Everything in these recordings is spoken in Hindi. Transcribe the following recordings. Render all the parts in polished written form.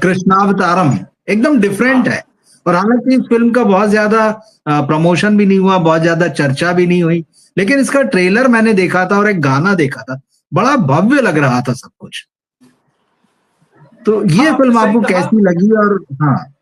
कृष्णावतारम एकदम डिफरेंट हाँ है। और हालांकि इस फिल्म का बहुत ज्यादा प्रमोशन भी नहीं हुआ, बहुत ज्यादा चर्चा भी नहीं हुई, लेकिन इसका ट्रेलर मैंने देखा था और एक गाना देखा था, बड़ा भव्य लग रहा था सब कुछ। तो हाँ, ये आपने फिल्म सही आपको कहा। कैसी लगी? और हाँ,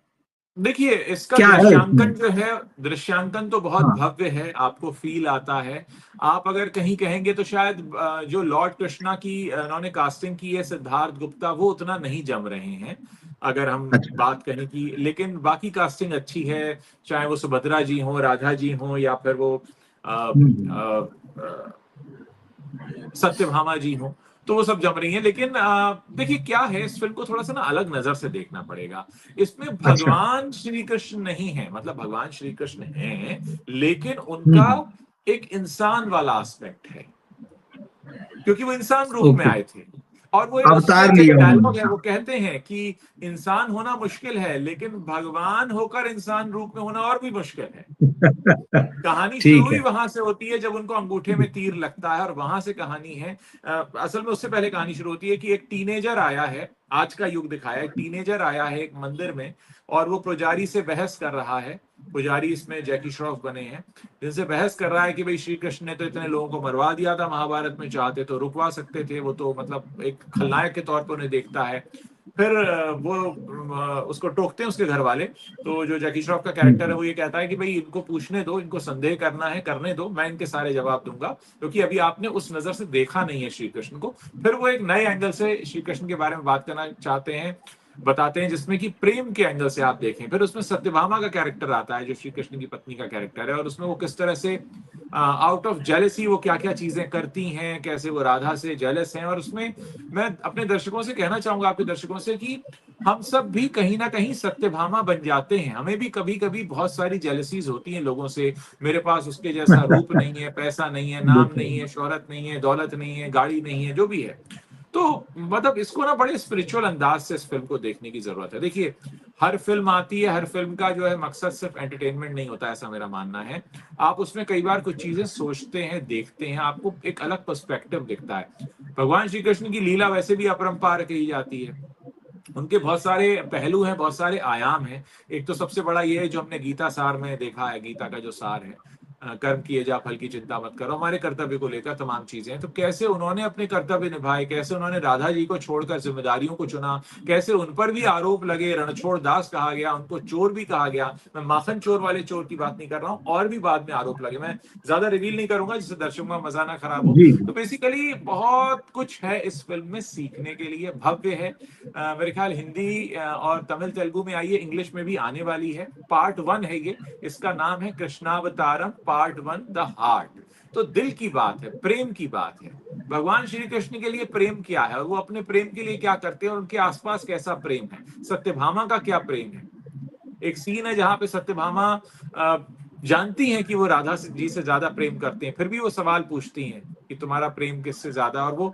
देखिए, इसका क्या है इसमें? दृश्यांकन जो है, दृश्यांकन तो बहुत हाँ, भव्य है, आपको फील आता है। आप अगर कहीं कहेंगे तो शायद जो लॉर्ड कृष्णा की उन्होंने कास्टिंग की है, सिद्धार्थ गुप्ता, वो उतना नहीं जम रहे हैं अगर हम अच्छा। बात करें की, लेकिन बाकी कास्टिंग अच्छी है। चाहे वो सुभद्रा जी हो, राधा जी हो, या फिर वो अ, हम्म। अ, अ, सत्यभामा जी हो, तो वो सब जम रही हैं। लेकिन देखिए क्या है, इस फिल्म को थोड़ा सा ना अलग नजर से देखना पड़ेगा। इसमें अच्छा। भगवान श्री कृष्ण नहीं है, मतलब भगवान श्री कृष्ण हैं, लेकिन उनका हम्म। एक इंसान वाला एस्पेक्ट है, क्योंकि वो इंसान रूप में ओके। आए थे। और वो उस अवतार फिल्म में एक लिया उन्होंने, डायलॉग है, हाँ। वो कहते हैं कि इंसान होना मुश्किल है, लेकिन भगवान होकर इंसान रूप में होना और भी मुश्किल है। कहानी शुरू ठीक ही है। वहां से होती है जब उनको अंगूठे में तीर लगता है, और वहां से कहानी है। असल में उससे पहले कहानी शुरू होती है कि एक टीनेजर आया है, आज का युग दिखाया है, टीनेजर आया है एक मंदिर में, और वो पुजारी से बहस कर रहा है। पुजारी इसमें जैकी श्रॉफ बने हैं, जिनसे बहस कर रहा है कि भाई श्री कृष्ण ने तो इतने लोगों को मरवा दिया था महाभारत में, चाहते तो रुकवा सकते थे, वो तो मतलब एक खलनायक के तौर पर उन्हें देखता है। फिर वो उसको टोकते हैं उसके घर वाले। तो जो जैकी श्रॉफ का कैरेक्टर है, हम्म। वो ये कहता है कि भाई इनको पूछने दो, इनको संदेह करना है करने दो, मैं इनके सारे जवाब दूंगा, क्योंकि अभी आपने उस नजर से देखा नहीं है श्री कृष्ण को। फिर वो एक नए एंगल से श्री कृष्ण के बारे में बात करना चाहते हैं, बताते हैं, जिसमें कि प्रेम के एंगल से आप देखें। फिर उसमें सत्यभामा का कैरेक्टर आता है, जो श्री कृष्ण की पत्नी का कैरेक्टर है, और उसमें वो किस तरह से आउट ऑफ जेलसी वो क्या क्या चीजें करती हैं, कैसे वो राधा से जेलस हैं। और उसमें मैं अपने दर्शकों से कहना चाहूंगा, आपके दर्शकों से, कि हम सब भी कहीं ना कहीं सत्यभामा बन जाते हैं। हमें भी कभी कभी बहुत सारी जेलसीज होती हैं लोगों से, मेरे पास उसके जैसा रूप नहीं है, पैसा नहीं है, नाम बिल्कुल। नहीं है, शोहरत नहीं है, दौलत नहीं है, गाड़ी नहीं है, जो भी है। तो मतलब इसको ना बड़े स्पिरिचुअल अंदाज से इस फिल्म को देखने की जरूरत है। देखिए, हर फिल्म आती है, हर फिल्म का जो है मकसद सिर्फ एंटरटेनमेंट नहीं होता, ऐसा मेरा मानना है। आप उसमें कई बार कुछ चीजें सोचते हैं, देखते हैं, आपको एक अलग पर्सपेक्टिव दिखता है। भगवान श्री कृष्ण की लीला वैसे भी अपरंपार कही जाती है, उनके बहुत सारे पहलू हैं, बहुत सारे आयाम हैं। एक तो सबसे बड़ा ये है जो हमने गीता सार में देखा है, गीता का जो सार है, कर्म किए जा फल की चिंता मत करो, हमारे कर्तव्य को लेकर तमाम चीजें हैं। तो कैसे उन्होंने अपने कर्तव्य निभाए, कैसे उन्होंने राधा जी को छोड़कर जिम्मेदारियों को चुना, कैसे उन पर भी आरोप लगे, रणछोड़ दास कहा गया, उनको चोर भी कहा गया। मैं माखन चोर वाले चोर की बात नहीं कर रहा हूँ, और भी बाद में आरोप लगे, मैं ज्यादा रिवील नहीं करूंगा जिससे दर्शकों का मजा ना खराब हो। जी। तो बेसिकली बहुत कुछ है इस फिल्म में सीखने के लिए, भव्य है। मेरे ख्याल हिंदी और तमिल तेलुगु में आई है, इंग्लिश में भी आने वाली है। पार्ट 1 है ये, इसका नाम है कृष्णावतारम पार्ट 1 द हार्ट। तो दिल की बात है, प्रेम की बात है। भगवान श्री कृष्ण के लिए प्रेम क्या है, और वो अपने प्रेम के लिए क्या करते हैं, और उनके आसपास कैसा प्रेम है, सत्यभामा का क्या प्रेम है। एक सीन है जहां पे सत्यभामा जानती हैं कि वो राधा जी से ज्यादा प्रेम करते हैं, फिर भी वो सवाल पूछती हैं कि तुम्हारा प्रेम किससे ज्यादा, और वो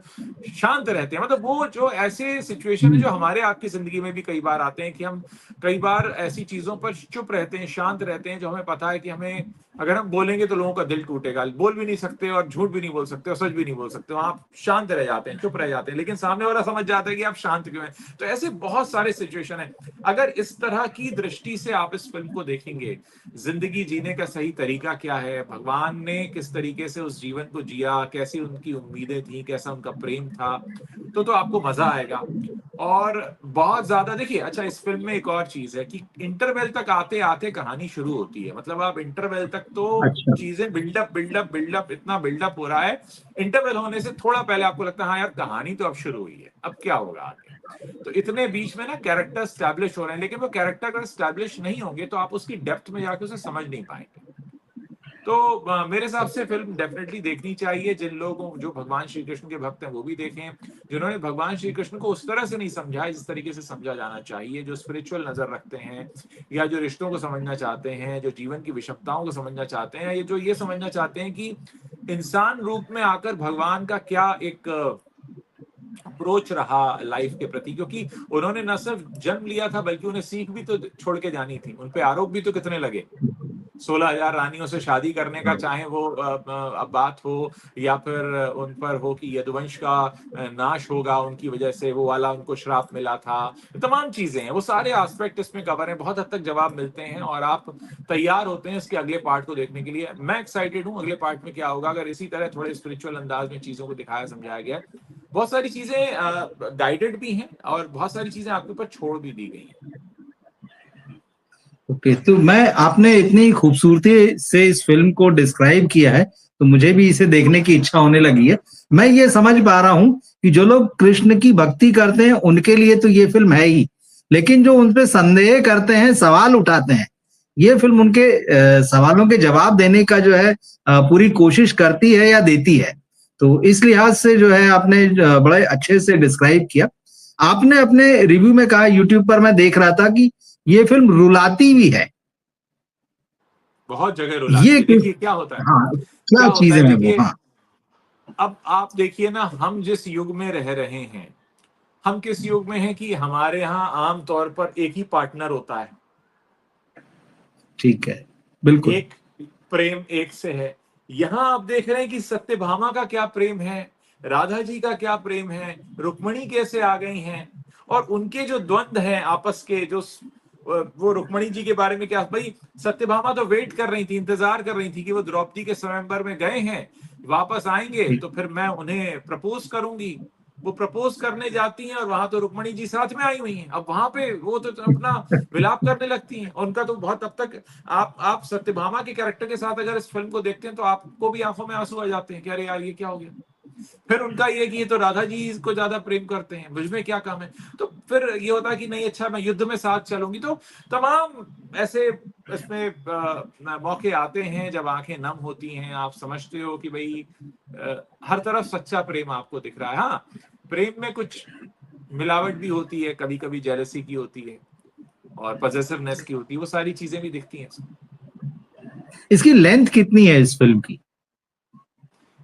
शांत रहते हैं। मतलब वो जो ऐसे सिचुएशन है जो हम्म। हमारे आपकी जिंदगी में भी कई बार आते हैं, कि हम कई बार ऐसी चीजों पर चुप रहते हैं, शांत रहते हैं, जो हमें पता है कि हमें अगर हम बोलेंगे तो लोगों का दिल टूटेगा, बोल भी नहीं सकते, और झूठ भी नहीं बोल सकते, और सच भी नहीं बोल सकते, वहां आप शांत रह जाते हैं, चुप रह जाते हैं, लेकिन सामने वाला समझ जाता है कि आप शांत क्यों हैं। तो ऐसे बहुत सारे सिचुएशन है। अगर इस तरह की दृष्टि से आप इस फिल्म को देखेंगे, जिंदगी जीने का सही तरीका क्या है, भगवान ने किस तरीके से उस जीवन को जिया, कैसी उनकी उम्मीदें थी, कैसा उनका प्रेम था, तो आपको मजा आएगा। और बहुत ज्यादा देखिए, अच्छा, इस फिल्म में एक और चीज है कि इंटरवल तक आते आते कहानी शुरू होती है। मतलब आप इंटरवल तक तो अच्छा। चीजें बिल्डअप बिल्डअप बिल्डअप, इतना बिल्डअप हो रहा है, इंटरवल होने से थोड़ा पहले आपको लगता है हाँ यार कहानी तो अब शुरू हुई है, अब क्या होगा आगे। तो इतने बीच में ना कैरेक्टर स्टैब्लिश हो रहे हैं, लेकिन वो कैरेक्टर अगर स्टैब्लिश नहीं होंगे तो आप उसकी डेप्थ में जाके उसे समझ नहीं पाएंगे। तो मेरे हिसाब से फिल्म डेफिनेटली देखनी चाहिए। जिन लोगों जो भगवान श्री कृष्ण के भक्त हैं वो भी देखें, जिन्होंने भगवान श्री कृष्ण को उस तरह से नहीं समझा है जिस तरीके से समझा जाना चाहिए, जो स्पिरिचुअल नजर रखते हैं, या जो रिश्तों को समझना चाहते हैं, जो जीवन की विषमताओं को समझना चाहते हैं, या जो ये समझना चाहते हैं कि इंसान रूप में आकर भगवान का क्या एक अप्रोच रहा लाइफ के प्रति। क्योंकि उन्होंने न सिर्फ जन्म लिया था, बल्कि उन्हें सीख भी तो छोड़ के जानी थी, उन पे आरोप भी तो कितने लगे। 16,000 रानियों से शादी करने का, चाहे वो अब बात हो या फिर उन पर हो कि यदुवंश का नाश होगा उनकी वजह से, वो वाला उनको श्राप मिला था, तमाम चीजें हैं, वो सारे एस्पेक्ट इसमें कवर हैं, बहुत हद तक जवाब मिलते हैं और आप तैयार होते हैं इसके अगले पार्ट को देखने के लिए। मैं एक्साइटेड हूँ अगले पार्ट में क्या होगा, अगर इसी तरह थोड़े स्पिरिचुअल अंदाज में चीजों को दिखाया समझाया गया है। बहुत सारी चीजें गाइडेड भी हैं और बहुत सारी चीजें आपके ऊपर छोड़ भी दी गई हैं। ओके, तो मैं आपने इतनी खूबसूरती से इस फिल्म को डिस्क्राइब किया है तो मुझे भी इसे देखने की इच्छा होने लगी है। मैं ये समझ पा रहा हूँ कि जो लोग कृष्ण की भक्ति करते हैं उनके लिए तो ये फिल्म है ही, लेकिन जो उन पे संदेह करते हैं, सवाल उठाते हैं, ये फिल्म उनके सवालों के जवाब देने का जो है पूरी कोशिश करती है या देती है। तो इस लिहाज से जो है आपने बड़े अच्छे से डिस्क्राइब किया। आपने अपने रिव्यू में कहा, यूट्यूब पर मैं देख रहा था कि ये फिल्म रुलाती भी है। बहुत जगह रुलाती ये है। देखिए क्या होता है, हाँ, क्या क्या होता चीजें है, हैं वो? देखिए हाँ, अब आप देखिए ना, हम जिस युग में रह रहे हैं, हम किस युग में हैं कि हमारे यहाँ आम तौर पर एक ही पार्टनर होता है, ठीक है, बिल्कुल। एक प्रेम एक से है। यहाँ आप देख रहे हैं कि सत्यभामा का क्या प्रेम है, राधा जी का क्या प्रेम है, रुक्मणी कैसे आ गई हैं, और उनके जो द्वंद्व हैं आपस के, जो वो रुक्मणी जी के बारे में क्या, भाई सत्यभामा तो वेट कर रही थी, इंतजार कर रही थी कि वो द्रौपदी के स्वयंवर में गए हैं, वापस आएंगे ठीक। तो फिर मैं उन्हें प्रपोज करूंगी। वो प्रपोज करने जाती हैं और वहां तो रुक्मणी जी साथ में आई हुई हैं, अब वहां पे वो तो अपना विलाप करने लगती हैं। उनका तो बहुत, अब तक आप सत्यभामा के कैरेक्टर के साथ अगर इस फिल्म को देखते हैं तो आपको भी आंखों में आंसू आ जाते हैं कि अरे यार ये क्या हो गया। फिर उनका ये कि ये तो राधा जी इसको ज्यादा प्रेम करते हैं, मुझ में क्या काम है। तो फिर ये होता है कि नहीं अच्छा मैं युद्ध में साथ चलूंगी। तो तमाम ऐसे इसमें मौके आते हैं जब आंखें नम होती हैं, आप समझते हो कि भाई हर तरफ सच्चा प्रेम आपको दिख रहा है। हाँ, प्रेम में कुछ मिलावट भी होती है, कभी कभी जेलसी की होती है और पॉसेसिवनेस की होती है, वो सारी चीजें भी दिखती हैं। इसकी लेंथ कितनी है इस फिल्म की?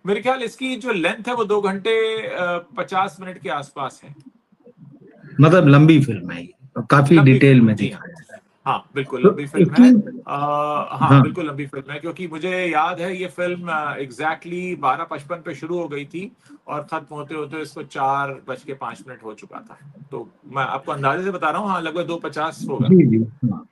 मेरे ख्याल इसकी जो लेंथ है वो 2 घंटे 50 मिनट के आसपास है। मतलब लंबी फिल्म है ये, और काफी लंबी डिटेल फिल्म है में जी हाँ। दिखाया है। हाँ बिल्कुल तो लंबी फिल्म है। इसकी, हाँ हाँ, बिल्कुल लंबी फिल्म है, क्योंकि मुझे याद है ये फिल्म एग्जैक्टली 12:55 पे शुरू हो गई थी और खत्म होते होते इसको 4:05 हो चुका था। तो मैं आपको अंदाजे से बता रहा हूँ, हाँ लगभग 2:50 होगा। जी जी, हाँ।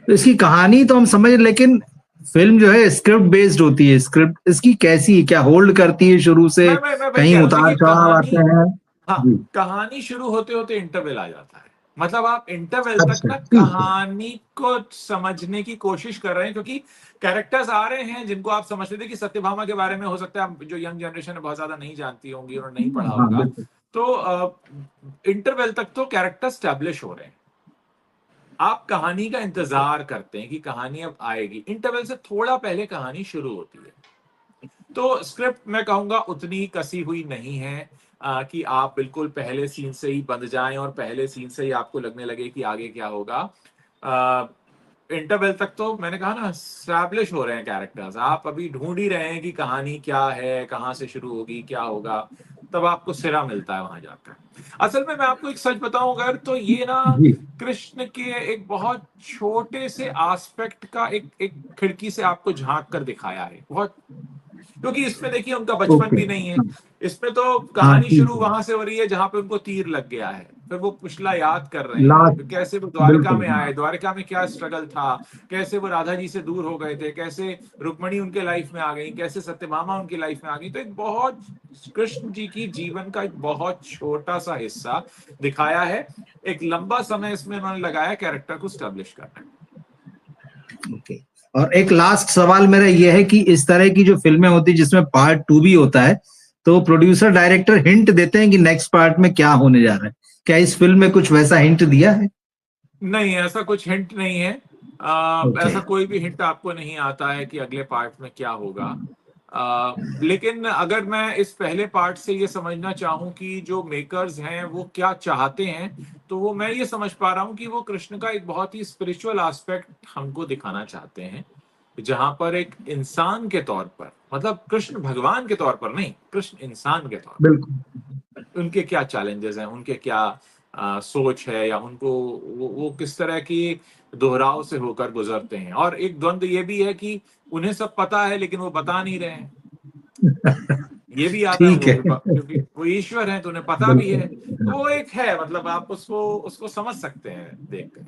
तो इसकी कहानी तो हम समझ, लेकिन फिल्म जो है स्क्रिप्ट बेस्ड होती है, स्क्रिप्ट इसकी कैसी है, क्या होल्ड करती है शुरू से, मैं वही कहीं कह रहा हूँ, उतार देखिए चढ़ाव कहानी, आते हैं? हाँ जी, कहानी शुरू होते होते इंटरवल आ जाता है। मतलब आप इंटरवल तक अच्छा, ना ठीक है। कहानी को समझने की कोशिश कर रहे हैं, क्योंकि कैरेक्टर्स आ रहे हैं जिनको आप समझते थे कि सत्यभामा के बारे में हो सकता है जो यंग जनरेशन है बहुत ज्यादा नहीं जानती होंगी और नहीं पढ़ा हाँ, होगा। बिल्कुल। तो इंटरवल तक तो कैरेक्टर स्टैब्लिश हो रहे हैं, आप कहानी का इंतजार करते हैं कि कहानी अब आएगी। इंटरवल से थोड़ा पहले कहानी शुरू होती है। तो स्क्रिप्ट मैं कहूंगा उतनी कसी हुई नहीं है कि आप बिल्कुल पहले सीन से ही बंध जाएं और पहले सीन से ही आपको लगने लगे कि आगे क्या होगा। इंटरवल तक तो मैंने कहा ना स्टैब्लिश हो रहे हैं कैरेक्टर्स, आप अभी ढूंढ ही रहे हैं कि कहानी क्या है, कहाँ से शुरू होगी, क्या होगा, तब आपको सिरा मिलता है वहां जाकर। असल में मैं आपको एक सच बताऊं अगर, तो ये ना जी, कृष्ण के एक बहुत छोटे से एस्पेक्ट का एक एक खिड़की से आपको झांक कर दिखाया है बहुत। क्योंकि इसमें देखिए उनका बचपन ओके, भी नहीं है, इसमें तो हाँ, कहानी ठीक शुरू है। वहां से हो रही है जहां पे उनको तीर लग गया है, फिर वो पिछला याद कर रहे हैं, लास्ट, फिर कैसे वो द्वारका बिल्कुल, में हाँ। आए, द्वारका में क्या स्ट्रगल था, कैसे वो राधा जी से दूर हो गए थे, कैसे रुक्मणी उनके लाइफ में आ गई, कैसे सत्यभामा उनकी लाइफ में आ गई। तो एक बहुत कृष्ण जी की जीवन का एक बहुत छोटा सा हिस्सा दिखाया है, एक लंबा समय इसमें उन्होंने लगाया कैरेक्टर को स्टैब्लिश करने में। ओके, और एक लास्ट सवाल मेरा ये है कि इस तरह की जो फिल्में होती है जिसमें पार्ट 2 भी होता है, तो प्रोड्यूसर डायरेक्टर हिंट देते हैं कि नेक्स्ट पार्ट में क्या होने जा रहा है। क्या इस फिल्म में कुछ वैसा हिंट दिया है? नहीं ऐसा कुछ हिंट नहीं है। ओके, ऐसा कोई भी हिंट आपको नहीं आता है कि अगले पार्ट में क्या होगा। लेकिन अगर मैं इस पहले पार्ट से ये समझना चाहूँ कि जो मेकर्स हैं वो क्या चाहते हैं, तो वो मैं ये समझ पा रहा हूँ कि वो कृष्ण का एक बहुत ही स्पिरिचुअल एस्पेक्ट हमको दिखाना चाहते हैं, जहां पर एक इंसान के तौर पर, मतलब कृष्ण भगवान के तौर पर नहीं, कृष्ण इंसान के तौर बिल्कुल। पर उनके क्या चैलेंजेस हैं, उनके क्या सोच है, या उनको वो किस तरह की दोहराव से होकर गुजरते हैं। और एक द्वंद्व ये भी है कि उन्हें सब पता है लेकिन वो बता नहीं रहे हैं, ये भी आता है ठीक उनको, है। क्योंकि वो ईश्वर है तो उन्हें पता भी है। बिल्कुल। तो वो एक है, मतलब आप उसको उसको समझ सकते हैं देखकर।